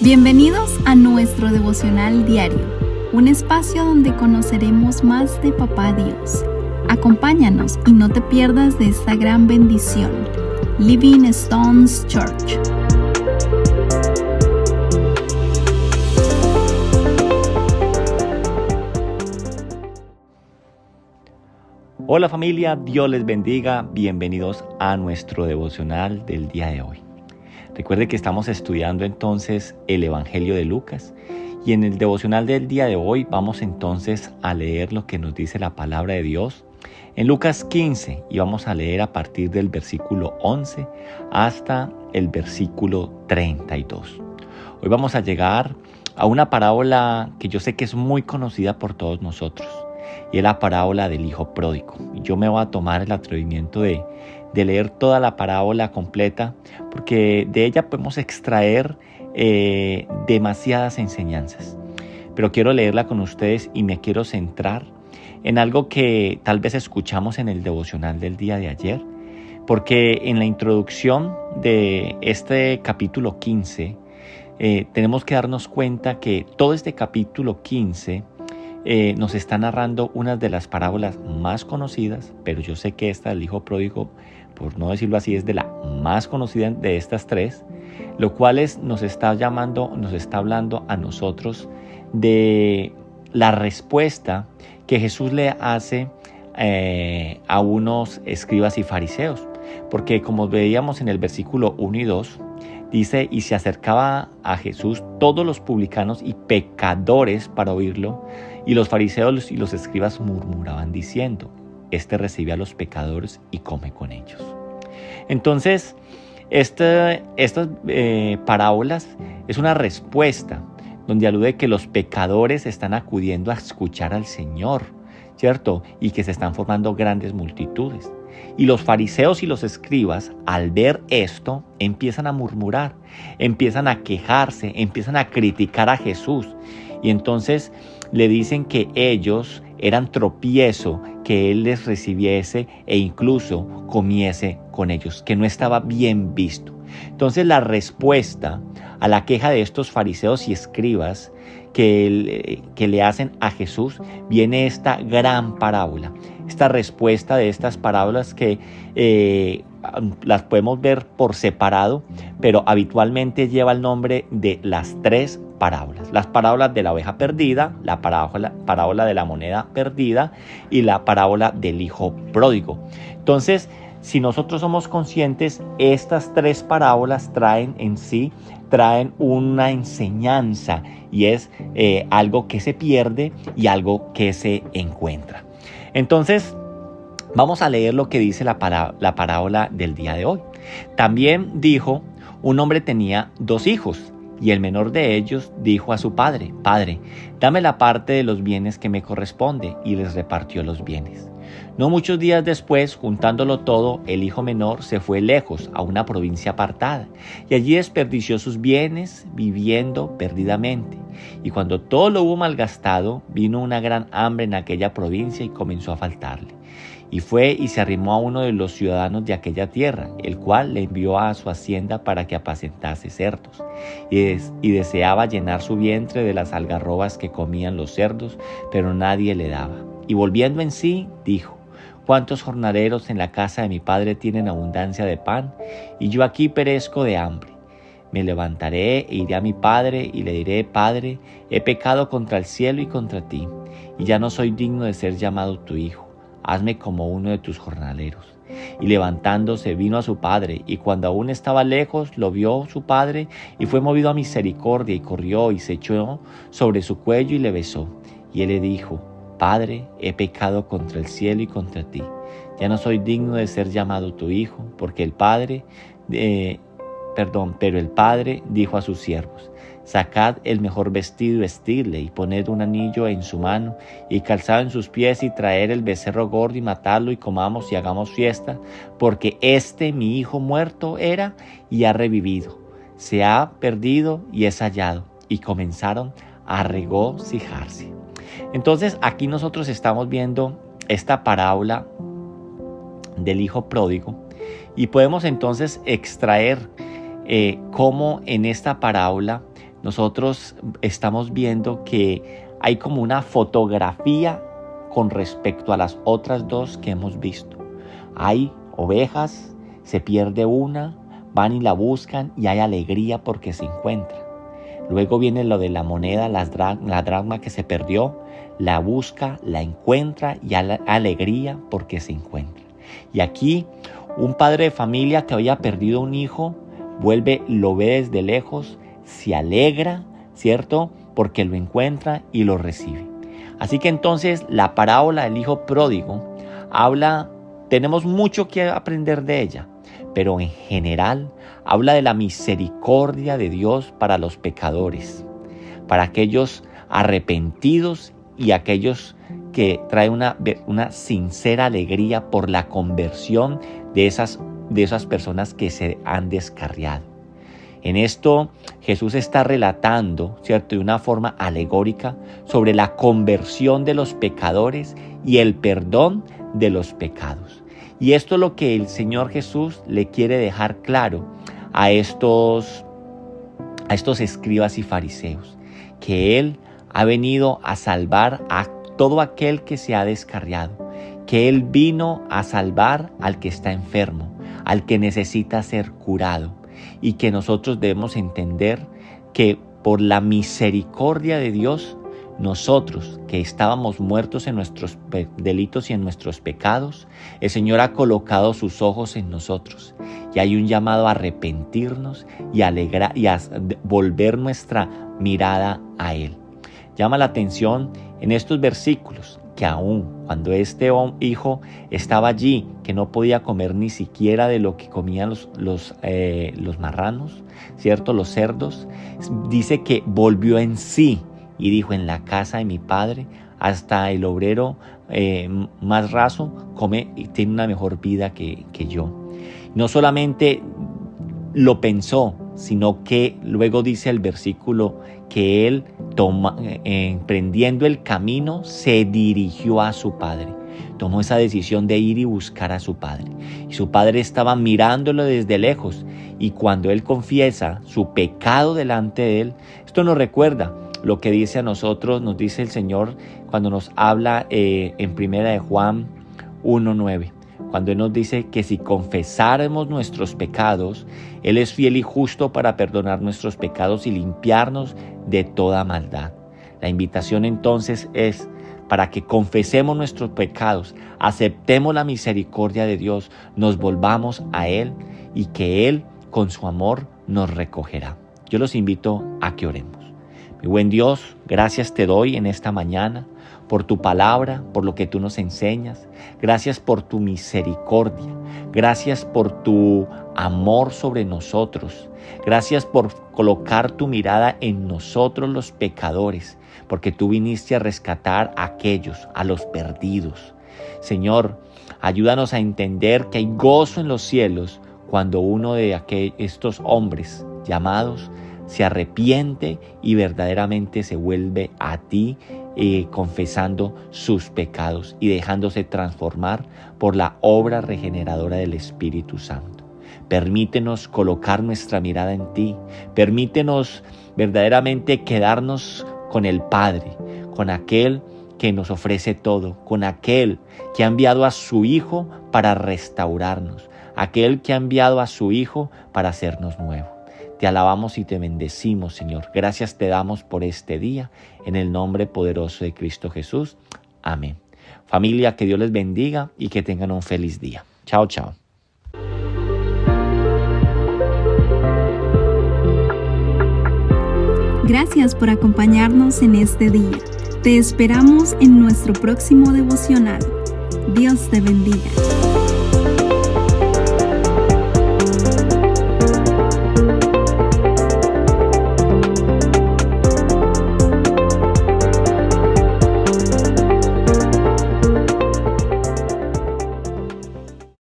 Bienvenidos a nuestro devocional diario, un espacio donde conoceremos más de Papá Dios. Acompáñanos y no te pierdas de esta gran bendición. Living Stones Church. Hola familia, Dios les bendiga. Bienvenidos a nuestro devocional del día de hoy. Recuerde que estamos estudiando entonces el Evangelio de Lucas y en el devocional del día de hoy vamos entonces a leer lo que nos dice la palabra de Dios en Lucas 15 y vamos a leer a partir del versículo 11 hasta el versículo 32. Hoy vamos a llegar a una parábola que yo sé que es muy conocida por todos nosotros y es la parábola del hijo pródigo. Yo me voy a tomar el atrevimiento de leer toda la parábola completa porque de ella podemos extraer demasiadas enseñanzas. Pero quiero leerla con ustedes y me quiero centrar en algo que tal vez escuchamos en el devocional del día de ayer, porque en la introducción de este capítulo 15 tenemos que darnos cuenta que todo este capítulo 15 nos está narrando una de las parábolas más conocidas, pero yo sé que esta del hijo pródigo, por no decirlo así, es de la más conocida de estas tres, lo cual nos está hablando a nosotros de la respuesta que Jesús le hace a unos escribas y fariseos, porque como veíamos en el versículo 1 y 2, dice, y se acercaba a Jesús todos los publicanos y pecadores para oírlo, y los fariseos y los escribas murmuraban diciendo, este recibe a los pecadores y come con ellos. Entonces, estas parábolas es una respuesta donde alude que los pecadores están acudiendo a escuchar al Señor, ¿cierto? Y que se están formando grandes multitudes. Y los fariseos y los escribas, al ver esto, empiezan a murmurar, empiezan a quejarse, empiezan a criticar a Jesús. Y entonces le dicen que ellos eran tropiezo, que Él les recibiese e incluso comiese con ellos, que no estaba bien visto. Entonces la respuesta a la queja de estos fariseos y escribas que le hacen a Jesús, viene esta gran parábola. Esta respuesta de estas parábolas que las podemos ver por separado, pero habitualmente lleva el nombre de las tres parábolas. Las parábolas de la oveja perdida, la parábola de la moneda perdida y la parábola del hijo pródigo. Entonces, si nosotros somos conscientes, estas tres parábolas traen una enseñanza y es algo que se pierde y algo que se encuentra. Entonces, vamos a leer lo que dice la parábola del día de hoy. También dijo, un hombre tenía 2 hijos y el menor de ellos dijo a su padre, Padre, dame la parte de los bienes que me corresponde, y les repartió los bienes. No muchos días después, juntándolo todo, el hijo menor se fue lejos a una provincia apartada y allí desperdició sus bienes viviendo perdidamente. Y cuando todo lo hubo malgastado, vino una gran hambre en aquella provincia y comenzó a faltarle. Y fue y se arrimó a uno de los ciudadanos de aquella tierra, el cual le envió a su hacienda para que apacentase cerdos. Y deseaba llenar su vientre de las algarrobas que comían los cerdos, pero nadie le daba. Y volviendo en sí, dijo, ¿cuántos jornaleros en la casa de mi padre tienen abundancia de pan? Y yo aquí perezco de hambre. Me levantaré e iré a mi padre y le diré, Padre, he pecado contra el cielo y contra ti, y ya no soy digno de ser llamado tu hijo. Hazme como uno de tus jornaleros. Y levantándose vino a su padre, y cuando aún estaba lejos, lo vio su padre, y fue movido a misericordia, y corrió, y se echó sobre su cuello, y le besó. Y él le dijo, Padre, he pecado contra el cielo y contra ti. Ya no soy digno de ser llamado tu hijo, porque pero el padre dijo a sus siervos, sacad el mejor vestido y vestidle, y poned un anillo en su mano, y calzado en sus pies, y traer el becerro gordo, y matarlo, y comamos y hagamos fiesta, porque mi hijo muerto era, y ha revivido, se ha perdido y es hallado. Y comenzaron a regocijarse. Entonces aquí nosotros estamos viendo esta parábola del hijo pródigo y podemos entonces extraer cómo en esta parábola nosotros estamos viendo que hay como una fotografía con respecto a las otras dos que hemos visto. Hay ovejas, se pierde una, van y la buscan y hay alegría porque se encuentra. Luego viene lo de la moneda, la dracma que se perdió, la busca, la encuentra y hay alegría porque se encuentra. Y aquí un padre de familia que había perdido un hijo, vuelve, lo ve desde lejos, se alegra, ¿cierto? Porque lo encuentra y lo recibe. Así que entonces la parábola del hijo pródigo tenemos mucho que aprender de ella, pero en general habla de la misericordia de Dios para los pecadores, para aquellos arrepentidos y aquellos que traen una sincera alegría por la conversión de esas personas que se han descarriado. En esto Jesús está relatando, ¿cierto?, de una forma alegórica sobre la conversión de los pecadores y el perdón de los pecados. Y esto es lo que el Señor Jesús le quiere dejar claro a estos escribas y fariseos, que Él ha venido a salvar a todo aquel que se ha descarriado, que Él vino a salvar al que está enfermo, al que necesita ser curado, y que nosotros debemos entender que por la misericordia de Dios, nosotros que estábamos muertos en nuestros delitos y en nuestros pecados, el Señor ha colocado sus ojos en nosotros y hay un llamado a arrepentirnos y a volver nuestra mirada a Él. Llama la atención en estos versículos que aún cuando este hijo estaba allí, que no podía comer ni siquiera de lo que comían los marranos, ¿cierto?, los cerdos, dice que volvió en sí y dijo: en la casa de mi padre hasta el obrero más raso come y tiene una mejor vida que yo. No solamente lo pensó, sino que luego dice el versículo que él, emprendiendo el camino, se dirigió a su padre. Tomó esa decisión de ir y buscar a su padre. Y su padre estaba mirándolo desde lejos. Y cuando él confiesa su pecado delante de él, esto nos recuerda lo que dice a nosotros, nos dice el Señor cuando nos habla en 1 Juan 1:9. Cuando Él nos dice que si confesáramos nuestros pecados, Él es fiel y justo para perdonar nuestros pecados y limpiarnos de toda maldad. La invitación entonces es para que confesemos nuestros pecados, aceptemos la misericordia de Dios, nos volvamos a Él y que Él con su amor nos recogerá. Yo los invito a que oremos. Mi buen Dios, gracias te doy en esta mañana por tu palabra, por lo que tú nos enseñas. Gracias por tu misericordia. Gracias por tu amor sobre nosotros. Gracias por colocar tu mirada en nosotros los pecadores, porque tú viniste a rescatar a aquellos, a los perdidos. Señor, ayúdanos a entender que hay gozo en los cielos cuando uno de estos hombres llamados se arrepiente y verdaderamente se vuelve a ti, confesando sus pecados y dejándose transformar por la obra regeneradora del Espíritu Santo. Permítenos colocar nuestra mirada en ti. Permítenos verdaderamente quedarnos con el Padre, con aquel que nos ofrece todo, con aquel que ha enviado a su Hijo para restaurarnos, aquel que ha enviado a su Hijo para hacernos nuevos. Te alabamos y te bendecimos, Señor. Gracias te damos por este día, en el nombre poderoso de Cristo Jesús. Amén. Familia, que Dios les bendiga y que tengan un feliz día. Chao, chao. Gracias por acompañarnos en este día. Te esperamos en nuestro próximo devocional. Dios te bendiga.